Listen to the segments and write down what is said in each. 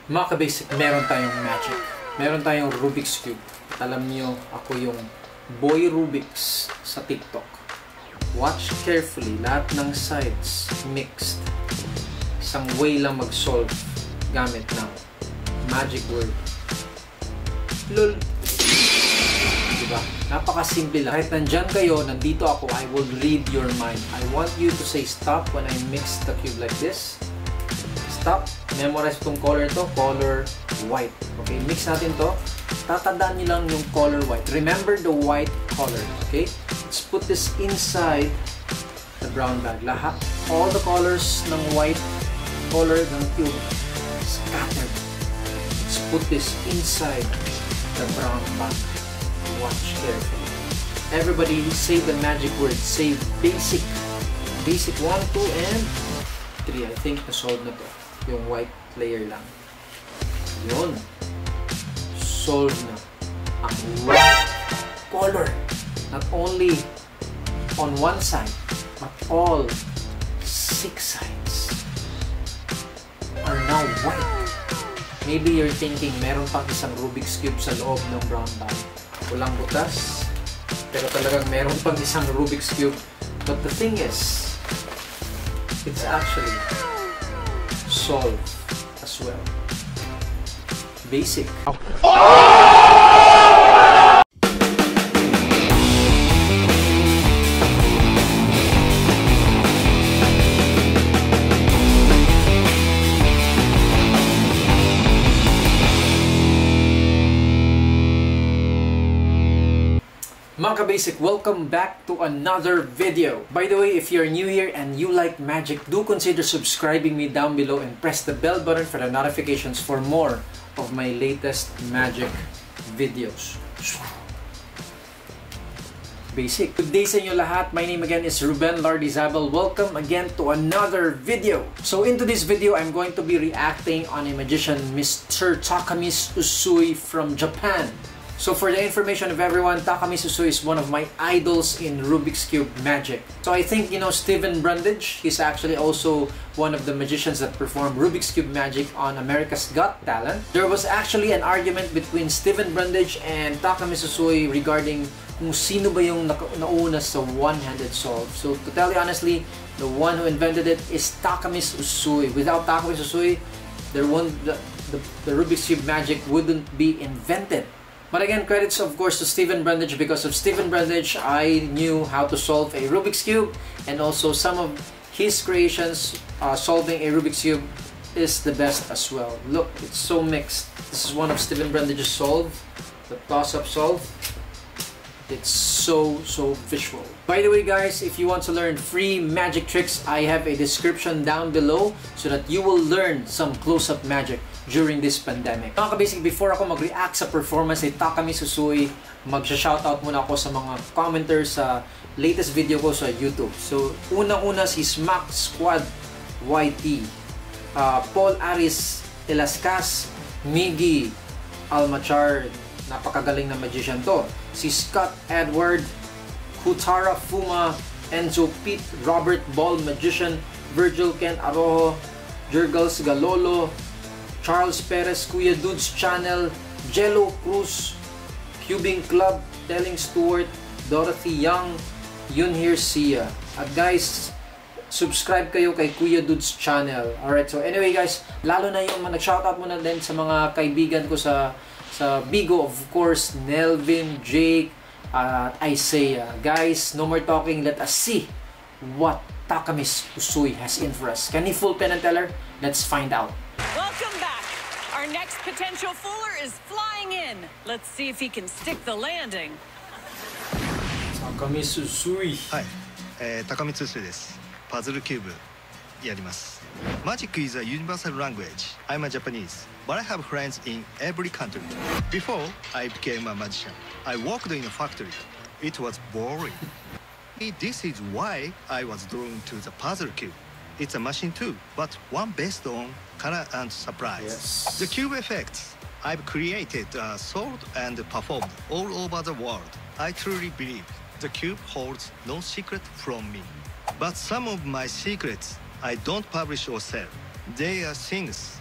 Mga ka-basic, meron tayong magic. Meron tayong Rubik's Cube. At alam nyo, ako yung boy Rubik's sa TikTok. Watch carefully, lahat ng sides mixed. Isang way lang mag-solve gamit ng magic word. LOL! Diba? Napakasimple lang. Kahit nandyan kayo, nandito ako, I will read your mind. I want you to say stop when I mix the cube like this. Stop. Memorize itong color to. Color white. Okay, mix natin to. Tatandaan nyo lang yung color white. Remember the white color. Okay? Let's put this inside the brown bag. Lahat. All the colors ng white color ng cube scattered. Let's put this inside the brown bag. Watch carefully. Everybody say the magic word. Say basic. Basic 1, 2, and 3. I think na-solve na to. Yung white layer lang. Yun. Solve na. Ang white color. Not only on one side, but all 6 sides are now white. Maybe you're thinking, meron pang isang Rubik's Cube sa loob ng brown bag. Walang butas. Pero talagang meron pang isang Rubik's Cube. But the thing is, it's actually solve as well. Basic. Mga ka-basic, welcome back to another video. By the way, if you're new here and you like magic, do consider subscribing me down below and press the bell button for the notifications for more of my latest magic videos. Basic. Good day sa inyo lahat. My name again is Reuben Lardizabal. Welcome again to another video. So into this video, I'm going to be reacting on a magician, Mr. Takamiz Usui from Japan. So for the information of everyone, Takamiz Usui is one of my idols in Rubik's Cube magic. So I think, you know, Steven Brundage, he's actually also one of the magicians that performed Rubik's Cube magic on America's Got Talent. There was actually an argument between Steven Brundage and Takamiz Usui regarding kung sino ba yung nauna sa one-handed solve. So to tell you honestly, the one who invented it is Takamiz Usui. Without Takamiz Usui, the Rubik's Cube magic wouldn't be invented. But again, credits of course to Steven Brundage. Because of Steven Brundage, I knew how to solve a Rubik's Cube, and also some of his creations solving a Rubik's Cube is the best as well. Look, it's so mixed. This is one of Steven Brundage's solve, the toss-up solve. It's so visual. By the way guys, if you want to learn free magic tricks, I have a description down below so that you will learn some close-up magic during this pandemic. Mga ka-basic, before ako mag-react sa performance ni Takamiz Usui, mag-shoutout muna ako sa mga commenters sa latest video ko sa YouTube. So, unang-una si Smack Squad YT, Paul Aris Elascas, Miggy Almachar, napakagaling na magician to. Si Scott Edward, Hutara Fuma, Enzo Pete, Robert Ball Magician, Virgil Ken Arojo, Jurgals Galolo, Charles Perez, Kuya Dude's Channel, Jello Cruz, Cubing Club, Telling Stewart, Dorothy Young, Yunhir Sia. At guys, subscribe kayo kay Kuya Dude's Channel. Alright, so anyway guys, lalo na yung nag-shoutout muna din sa mga kaibigan ko sa Bigo, of course, Nelvin, Jake, Isaiah. Guys, no more talking, let us see what Takamiz Usui has in for us. Can he fool Penn and Teller? Let's find out. Welcome back. Our next potential fooler is flying in. Let's see if he can stick the landing. Takamiz Usui. Hi, Takamiz Usui です。パズルキューブやります。Magic is a universal language. I'm a Japanese, but I have friends in every country. Before I became a magician, I worked in a factory. It was boring. This is why I was drawn to the puzzle cube. It's a machine too, but one based on color and surprise. Yes. The cube effects I've created are sold and performed all over the world. I truly believe the cube holds no secret from me. But some of my secrets I don't publish or sell. They are things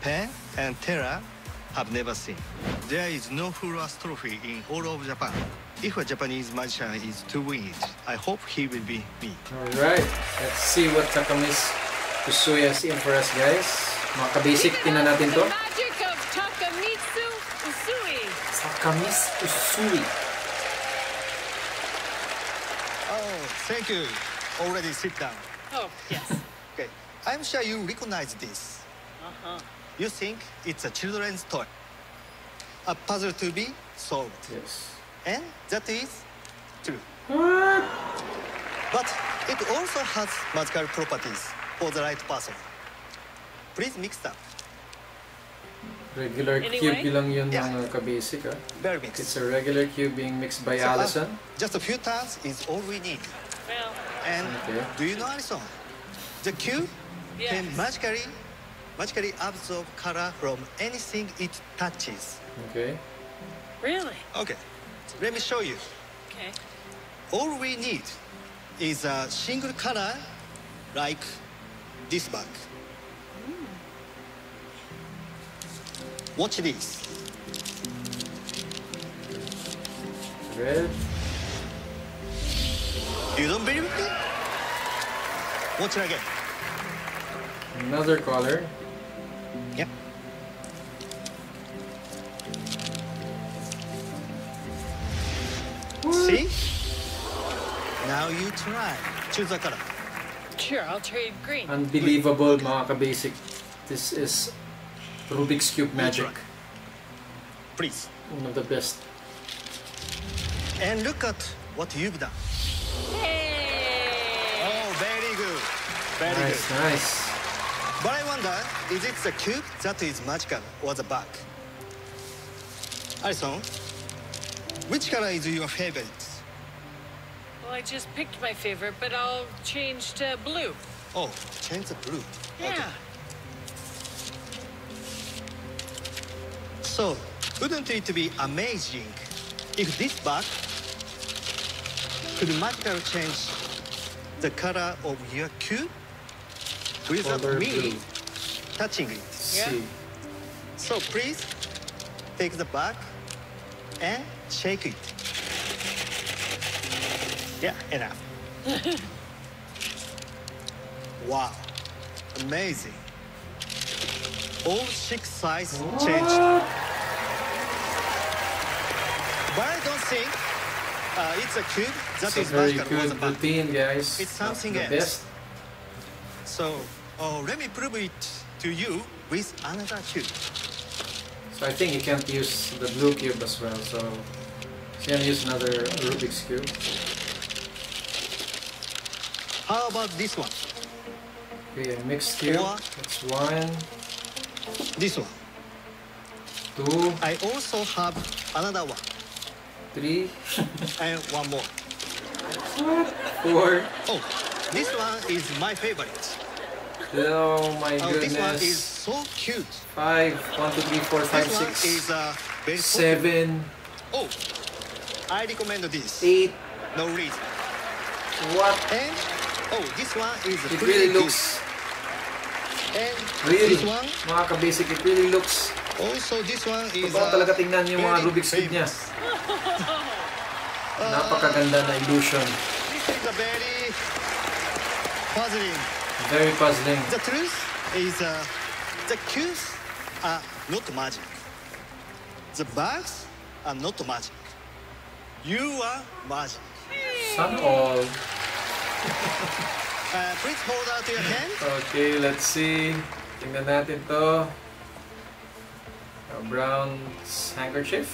Penn and Teller have never seen. There is no Full-Earth trophy in all of Japan. If a Japanese magician is to win it, I hope he will be me. Alright, let's see what Takamiz Usui has in for us, guys. Mga ka-basic, tingnan natin to. The magic of Takamiz Usui. Takamiz Usui. Oh, thank you. Already sit down. Oh, yes. Okay, I'm sure you recognize this. You think it's a children's toy. A puzzle to be solved. Yes. And that is true. What? But it also has magical properties for the right person. Please mix that. Regular Anyway? cube lang yun, Yeah. mga ka-basic, ah. Very mixed. It's a regular cube being mixed by So, Allison. just a few turns is all we need. Well, And Okay. do you know, Alison? The cube can yes. magically absorb color from anything it touches. Okay. Really? Okay, let me show you. Okay. All we need is a single color like this bag. Watch this. Red. You don't believe me? Watch it again. Another color. Yep. See? Now you try. Choose a color. Sure, I'll trade green. Unbelievable, mga ka-basic. This is Rubik's Cube magic. Please. One of the best. And look at what you've done. Hey! Oh, very good. Very Nice, good. nice. But I wonder, is it the cube that is magical or the bag? Alison, which color is your favorite? Well, I just picked my favorite, but I'll change to blue. Oh, change the blue. Yeah. So, wouldn't it be amazing if this bag could magically change the color of your cube without Color me blue. touching it? Yeah. See. So please take the bag and shake it. Yeah, enough. Wow, amazing. All 6 sides changed. But I don't think it's a cube that It's a is very magical or the good bag. routine, guys. It's something the else. best. So let me prove it to you with another cube. So I think you can't use the blue cube as well. So you can use another Rubik's Cube. How about this one? Okay, a mixed cube. Or- That's 1, This one. 2, I also have another one 3, and one more. 4. Oh, this one is my favorite. Oh my Oh, this one is goodness. so cute. 5, 1, 2, 3, 4, 5, This one 6, is very soft. 7, Oh, I recommend this. 8. No reason. What? And oh, this one is It pretty really good. looks And really, this one mga ka-basic, it really looks also this one is totoo talaga tingnan yung mga very Rubik's Cube niya. famous. Napakaganda na illusion. This is a very puzzling. Very puzzling. The truth is the cubes are not magic. The bags are not magic. You are magic. Sun all. Please hold out your hand. Okay, let's see. Tingnan natin to. A brown handkerchief.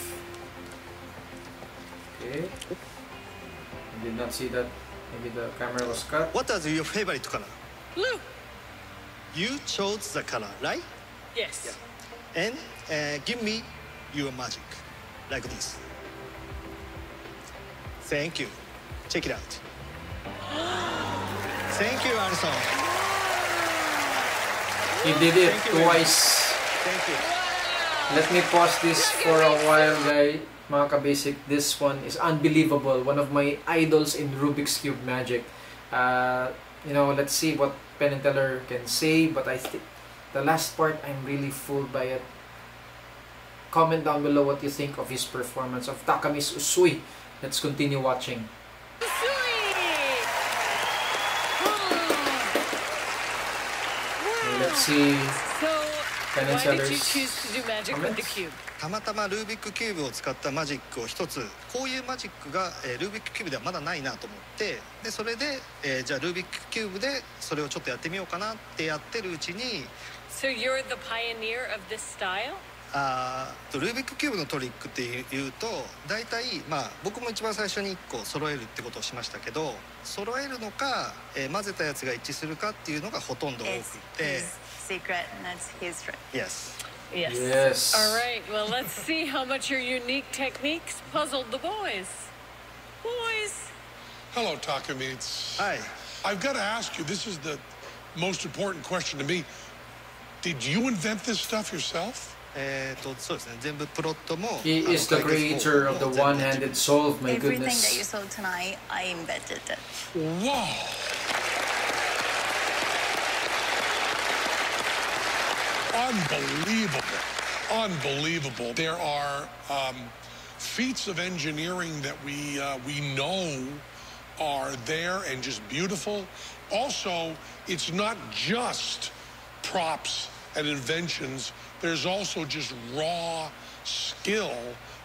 Okay. I did not see that. Maybe the camera was cut. What is your favorite color? Blue. You chose the color, right? Yes. And give me your magic, like this. Thank you. Check it out. Thank you, Alison. He did it Thank you very twice. Thank you. Let me pause this for a while, guys. Mga ka-basic, this one is unbelievable. One of my idols in Rubik's Cube magic. You know, let's see what Penn and Teller can say, but I think The last part, I'm really fooled by it. Comment down below what you think of his performance of Takamiz Usui. Let's continue watching. Let's see. So, Penn and why did you Teller's choose to do magic with the cube? たまたまルービックキューブを使ったマジックを一つこういうマジックが、ルービックキューブではまだないなと思ってでそれで、じゃあルービックキューブでそれをちょっとやってみようかなってやってるうちに So you're the pioneer of this style? ルービックキューブのトリックっていうと大体まあ僕も一番最初に1個揃えるってことをしましたけど揃えるのか、混ぜたやつが一致するかっていうのがほとんど多くて secret and that's his trick. Yes. Yes. Yes. All right, well, let's see how much your unique techniques puzzled the boys. Boys. Hello, Takamiz. Hi. I've got to ask you, this is the most important question to me. Did you invent this stuff yourself? そうですね全部プロットも He is the creator of the one-handed solve, my Everything that you goodness. saw tonight, I invented it. Whoa! Unbelievable. Unbelievable. There are feats of engineering that we know are there and just beautiful. Also, it's not just props and inventions. There's also just raw skill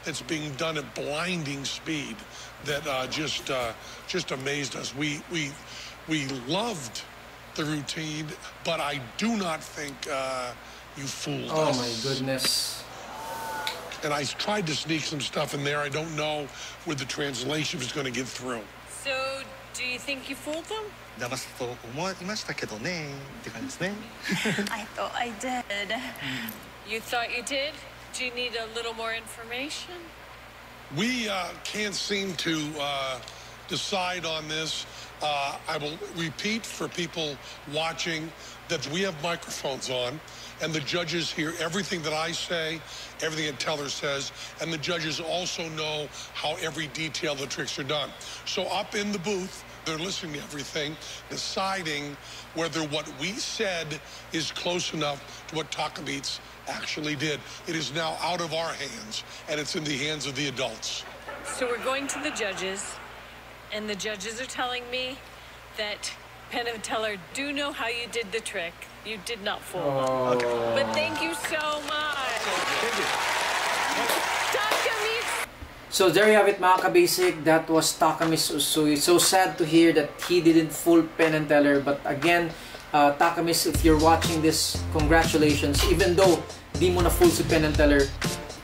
that's being done at blinding speed that just amazed us. We loved the routine, but I do not think you fooled us. Oh my goodness. And I tried to sneak some stuff in there. I don't know where the translation is going to get through. So, do you think you fooled them? 騙すと思いましたけどねって感じですね I thought I did. You thought you did? Do you need a little more information? We can't seem to decide on this. I will repeat for people watching that we have microphones on, and the judges hear everything that I say, everything that Teller says, and the judges also know how every detail of the tricks are done. So up in the booth, they're listening to everything, deciding whether what we said is close enough to what Takamiz actually did. It is now out of our hands, and it's in the hands of the adults. So we're going to the judges, and the judges are telling me that Penn and Teller do know how you did the trick. You did not fool them. Oh. But thank you so much. Takamiz. So there you have it, mga kabasic. That was Takamiz Usui. So sad to hear that he didn't fool Penn and Teller. But again, Takamiz, if you're watching this, congratulations. Even though di mo na fool si Penn and Teller,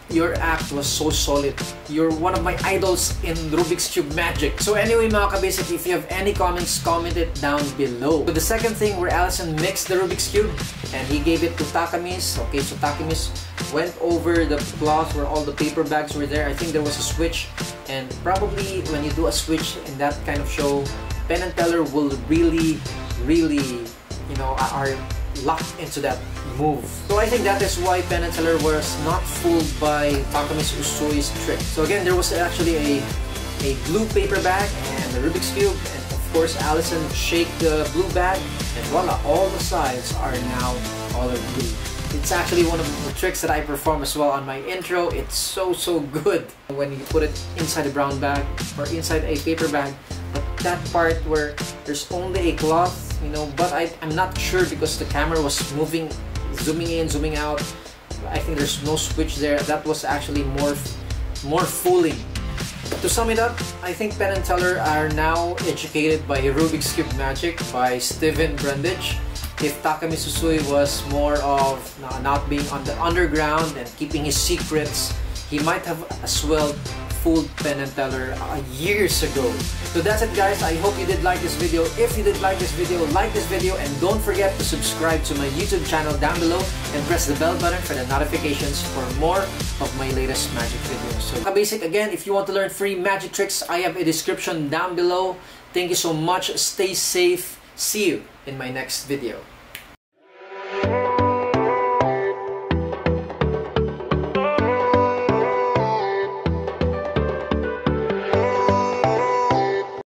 your act was so solid. You're one of my idols in Rubik's Cube magic. So anyway, mga kabasic, if you have any comments, comment it down below. So the second thing where Allison mixed the Rubik's Cube and he gave it to Takamiz. Okay, so Takamiz went over the cloth where all the paper bags were there. I think there was a switch, and probably when you do a switch in that kind of show, Penn and Teller will really, you know, are locked into that move. So I think that is why Penn and Teller was not fooled by Takamiz Usui's trick. So again, there was actually a blue paper bag and the Rubik's Cube, and of course Allison shake the blue bag, and voila, all the sides are now color blue. It's actually one of the tricks that I perform as well on my intro. It's so good when you put it inside a brown bag or inside a paper bag. But that part where there's only a cloth, you know, but I'm not sure because the camera was moving, zooming in, zooming out. I think there's no switch there. That was actually more fooling. To sum it up, I think Penn and Teller are now educated by Rubik's Cube Magic by Steven Brundage. If Takamiz Usui was more of not being on the underground and keeping his secrets, he might have as well fooled Penn and Teller years ago. So that's it, guys. I hope you did like this video. If you did like this video, and don't forget to subscribe to my YouTube channel down below and press the bell button for the notifications for more of my latest magic videos. So basic, again, if you want to learn free magic tricks, I have a description down below. Thank you so much. Stay safe. See you in my next video.